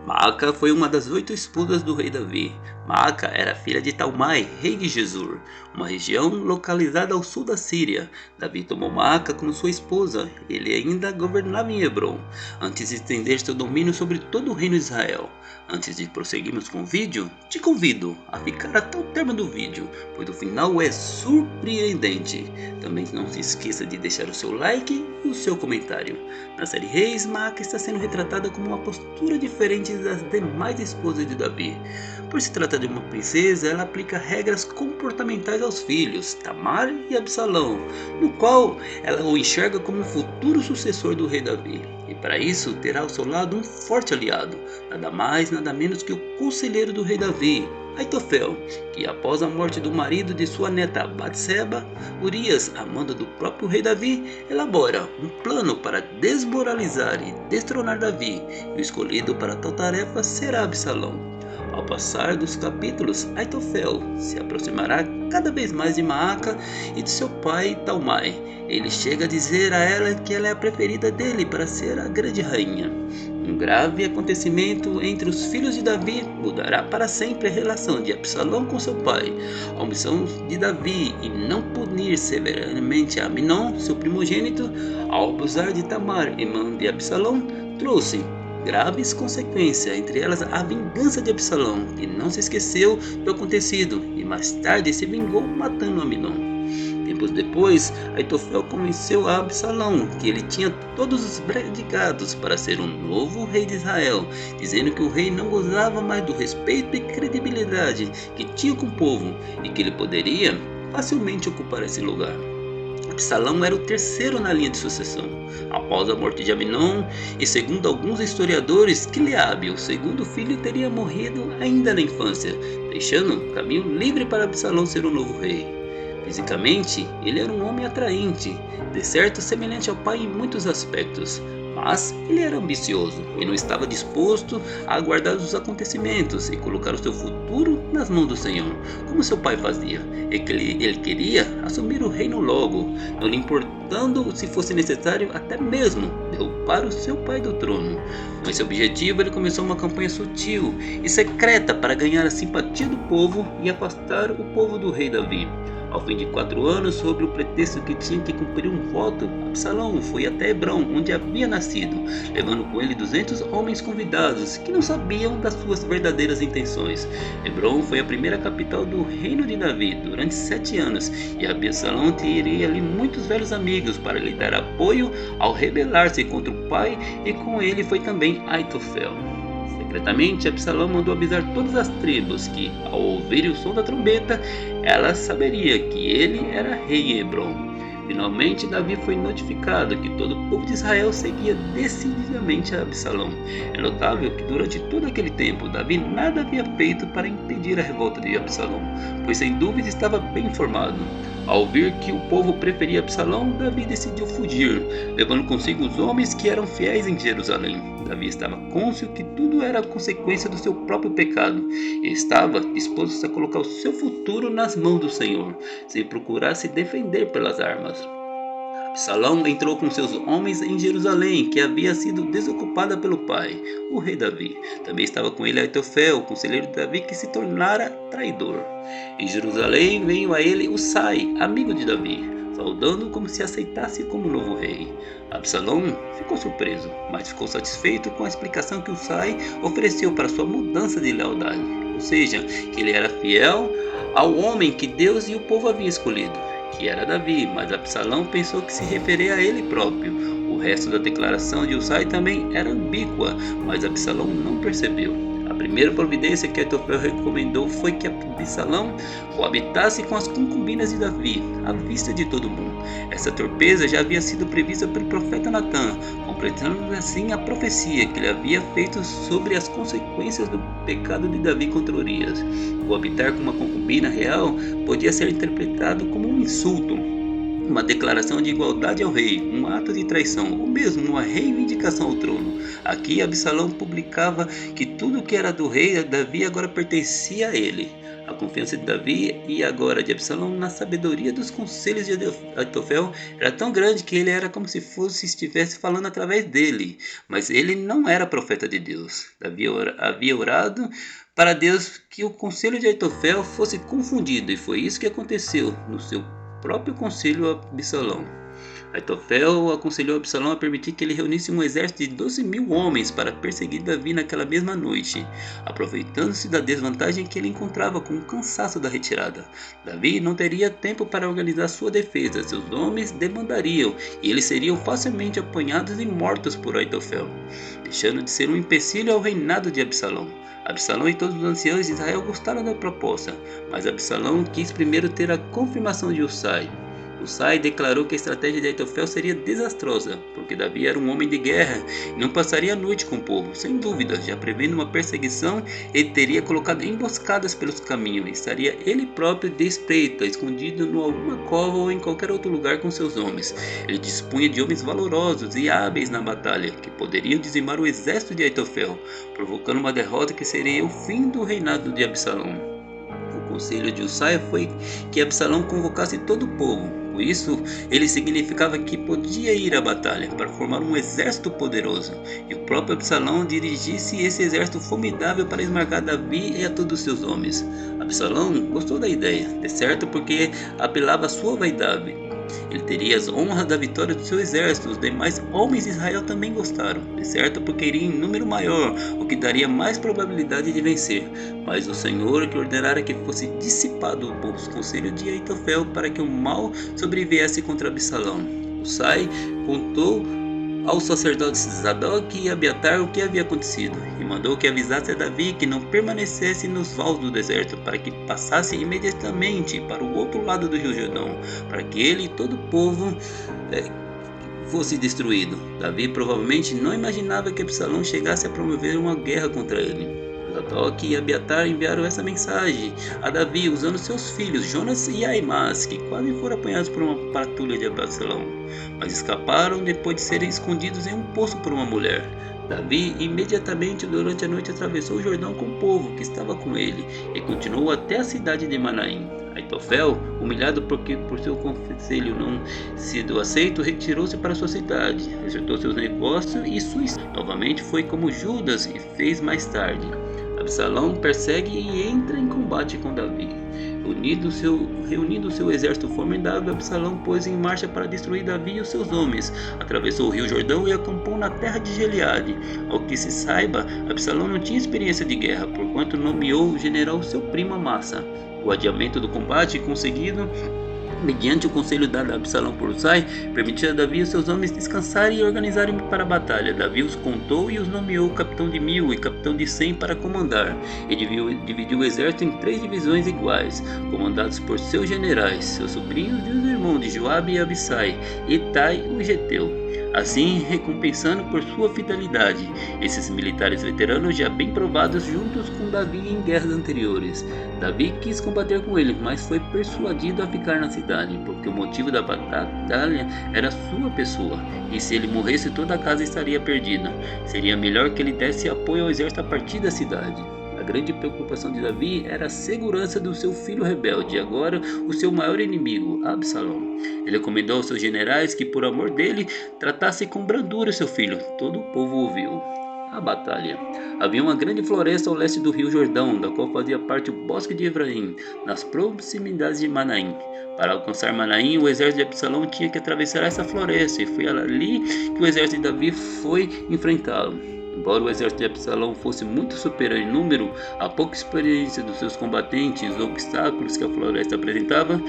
Maaca foi uma das 8 esposas do rei Davi. Maaca era filha de Talmai, rei de Gesur, uma região localizada ao sul da Síria. Davi tomou Maaca como sua esposa. Ele ainda governava em Hebron, antes de estender seu domínio sobre todo o reino de Israel. Antes de prosseguirmos com o vídeo, te convido a ficar até o término do vídeo, pois o final é surpreendente. Também não se esqueça de deixar o seu like e o seu comentário. Na série Reis, Maaca está sendo retratada como uma postura diferente das demais esposas de Davi. Por se tratar de uma princesa, ela aplica regras comportamentais aos filhos, Tamar e Absalão, no qual ela o enxerga como um futuro sucessor do rei Davi. E para isso terá ao seu lado um forte aliado, nada mais nada menos que o conselheiro do rei Davi, Aitofel, que após a morte do marido de sua neta Batseba, Urias, a mando do próprio rei Davi, elabora um plano para desmoralizar e destronar Davi, e o escolhido para tal tarefa será Absalão. Ao passar dos capítulos, Aitofel se aproximará cada vez mais de Maaca e de seu pai Talmai. Ele chega a dizer a ela que ela é a preferida dele para ser a grande rainha. Um grave acontecimento entre os filhos de Davi mudará para sempre a relação de Absalão com seu pai. A omissão de Davi em não punir severamente Aminon, seu primogênito, ao abusar de Tamar, irmã de Absalão, trouxe graves consequências, entre elas a vingança de Absalão, que não se esqueceu do acontecido e mais tarde se vingou matando Aminon. Tempos depois, Aitofel convenceu a Absalão que ele tinha todos os predicados para ser um novo rei de Israel, dizendo que o rei não gozava mais do respeito e credibilidade que tinha com o povo e que ele poderia facilmente ocupar esse lugar. Absalão era o terceiro na linha de sucessão, após a morte de Aminon, e segundo alguns historiadores, Quileabe, o segundo filho, teria morrido ainda na infância, deixando o caminho livre para Absalão ser o novo rei. Fisicamente, ele era um homem atraente, de certo semelhante ao pai em muitos aspectos, mas ele era ambicioso e não estava disposto a aguardar os acontecimentos e colocar o seu futuro nas mãos do Senhor, como seu pai fazia. Ele queria assumir o reino logo, não lhe importando se fosse necessário até mesmo derrubar o seu pai do trono. Com esse objetivo, ele começou uma campanha sutil e secreta para ganhar a simpatia do povo e afastar o povo do rei Davi. Ao fim de 4 anos, sob o pretexto que tinha que cumprir um voto, Absalão foi até Hebron, onde havia nascido, levando com ele 200 homens convidados que não sabiam das suas verdadeiras intenções. Hebron foi a primeira capital do reino de Davi durante 7 anos, e Absalão teria ali muitos velhos amigos para lhe dar apoio ao rebelar-se contra o pai, e com ele foi também Aitofel. Secretamente, Absalão mandou avisar todas as tribos que, ao ouvir o som da trombeta, ela saberia que ele era rei em Hebron. Finalmente, Davi foi notificado que todo o povo de Israel seguia decididamente a Absalão. É notável que durante todo aquele tempo, Davi nada havia feito para impedir a revolta de Absalão, pois sem dúvida estava bem informado. Ao ouvir que o povo preferia Absalão, Davi decidiu fugir, levando consigo os homens que eram fiéis em Jerusalém. Davi estava cônscio que tudo era consequência do seu próprio pecado e estava disposto a colocar o seu futuro nas mãos do Senhor, sem procurar se defender pelas armas. Absalão entrou com seus homens em Jerusalém, que havia sido desocupada pelo pai, o rei Davi. Também estava com ele Aitofel, o conselheiro de Davi, que se tornara traidor. Em Jerusalém veio a ele Husai, amigo de Davi, saudando-o como se aceitasse como novo rei. Absalão ficou surpreso, mas ficou satisfeito com a explicação que Husai ofereceu para sua mudança de lealdade, ou seja, que ele era fiel ao homem que Deus e o povo haviam escolhido, que era Davi, mas Absalão pensou que se referia a ele próprio. O resto da declaração de Husai também era ambígua, mas Absalão não percebeu. A primeira providência que Aitofel recomendou foi que Absalão coabitasse com as concubinas de Davi, à vista de todo mundo. Essa torpeza já havia sido prevista pelo profeta Natã, completando assim a profecia que ele havia feito sobre as consequências do pecado de Davi contra Urias. Coabitar com uma concubina real podia ser interpretado como um insulto, uma declaração de igualdade ao rei, um ato de traição, ou mesmo uma reivindicação ao trono. Aqui Absalão publicava que tudo que era do rei Davi agora pertencia a ele. A confiança de Davi e agora de Absalão na sabedoria dos conselhos de Aitofel era tão grande que ele era como se estivesse falando através dele, mas ele não era profeta de Deus. Davi havia orado para Deus que o conselho de Aitofel fosse confundido, e foi isso que aconteceu no seu próprio conselho a Absalão. Aitofel aconselhou Absalão a permitir que ele reunisse um exército de 12.000 homens para perseguir Davi naquela mesma noite, aproveitando-se da desvantagem que ele encontrava com o cansaço da retirada. Davi não teria tempo para organizar sua defesa, seus homens demandariam, e eles seriam facilmente apanhados e mortos por Aitofel, deixando de ser um empecilho ao reinado de Absalão. Absalão e todos os anciãos de Israel gostaram da proposta, mas Absalão quis primeiro ter a confirmação de Husai. Husai declarou que a estratégia de Aitofel seria desastrosa, porque Davi era um homem de guerra e não passaria a noite com o povo. Sem dúvida, já prevendo uma perseguição, ele teria colocado emboscadas pelos caminhos e estaria ele próprio de espreita, escondido em alguma cova ou em qualquer outro lugar com seus homens. Ele dispunha de homens valorosos e hábeis na batalha, que poderiam dizimar o exército de Aitofel, provocando uma derrota que seria o fim do reinado de Absalão. O conselho de Husai foi que Absalão convocasse todo o povo. Com isso, ele significava que podia ir à batalha para formar um exército poderoso, e o próprio Absalão dirigisse esse exército formidável para esmagar Davi e a todos os seus homens. Absalão gostou da ideia, de certo porque apelava à sua vaidade. Ele teria as honras da vitória do seu exército. Os demais homens de Israel também gostaram, de certo porque iria em número maior, o que daria mais probabilidade de vencer. Mas o Senhor que ordenara que fosse dissipado o conselho de Aitofel para que o mal sobreviesse contra Absalão. Husai contou aos sacerdotes Zadok e Abiatar o que havia acontecido, e mandou que avisasse a Davi que não permanecesse nos vales do deserto, para que passasse imediatamente para o outro lado do rio Jordão, para que ele e todo o povo fosse destruído. Davi provavelmente não imaginava que Absalão chegasse a promover uma guerra contra ele. Zadok e Abiatar enviaram essa mensagem a Davi usando seus filhos Jonas e Aimás, que quase foram apanhados por uma patrulha de Absalão, mas escaparam depois de serem escondidos em um poço por uma mulher. Davi imediatamente durante a noite atravessou o Jordão com o povo que estava com ele e continuou até a cidade de Manaim. Aitofel, humilhado por seu conselho não sido aceito, retirou-se para sua cidade, acertou seus negócios e suicídio. Novamente foi como Judas e fez mais tarde. Absalão persegue e entra em combate com Davi. Reunindo seu exército formidável, Absalão pôs em marcha para destruir Davi e os seus homens. Atravessou o rio Jordão e acampou na terra de Gileade. Ao que se saiba, Absalão não tinha experiência de guerra, porquanto nomeou o general seu primo Amasa. O adiamento do combate conseguido mediante o conselho dado a Absalão por Husai, permitiu a Davi e seus homens descansarem e organizarem para a batalha. Davi os contou e os nomeou capitão de 1000 e capitão de 100 para comandar, e dividiu o exército em 3 divisões iguais, comandados por seus generais, seus sobrinhos e os irmãos de Joabe e Abissai, Itai o Geteu, assim recompensando por sua fidelidade esses militares veteranos já bem provados juntos com Davi em guerras anteriores. Davi quis combater com ele, mas foi persuadido a ficar na cidade, porque o motivo da batalha era sua pessoa, e se ele morresse toda a casa estaria perdida. Seria melhor que ele desse apoio ao exército a partir da cidade. A grande preocupação de Davi era a segurança do seu filho rebelde, agora o seu maior inimigo, Absalão. Ele recomendou aos seus generais que, por amor dele, tratassem com brandura seu filho. Todo o povo ouviu. A batalha. Havia uma grande floresta ao leste do rio Jordão, da qual fazia parte o bosque de Efraim, nas proximidades de Manaim. Para alcançar Manaim, o exército de Absalão tinha que atravessar essa floresta, e foi ali que o exército de Davi foi enfrentá-lo. Embora o exército de Absalão fosse muito superior em número, a pouca experiência dos seus combatentes e os obstáculos que a floresta apresentava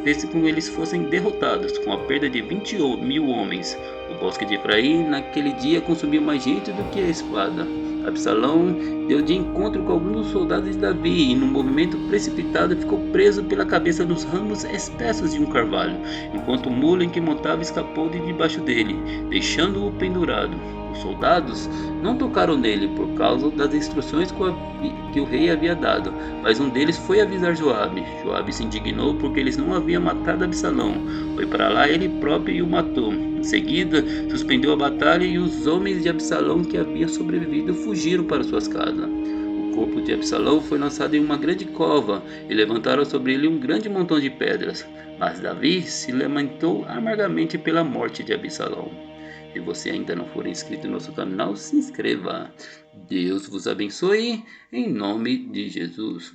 fez com que eles fossem derrotados, com a perda de 20.000 homens. O bosque de Efraim naquele dia consumiu mais gente do que a espada. Absalão deu de encontro com alguns dos soldados de Davi e, num movimento precipitado, ficou preso pela cabeça nos ramos espessos de um carvalho, enquanto o mulo em que montava escapou de debaixo dele, deixando-o pendurado. Os soldados não tocaram nele por causa das instruções que o rei havia dado, mas um deles foi avisar Joabe. Joabe se indignou porque eles não haviam matado Absalão. Foi para lá ele próprio e o matou. Em seguida, suspendeu a batalha e os homens de Absalão que haviam sobrevivido fugiram para suas casas. O corpo de Absalão foi lançado em uma grande cova e levantaram sobre ele um grande montão de pedras. Mas Davi se lamentou amargamente pela morte de Absalão. Se você ainda não for inscrito no nosso canal, se inscreva. Deus vos abençoe, em nome de Jesus.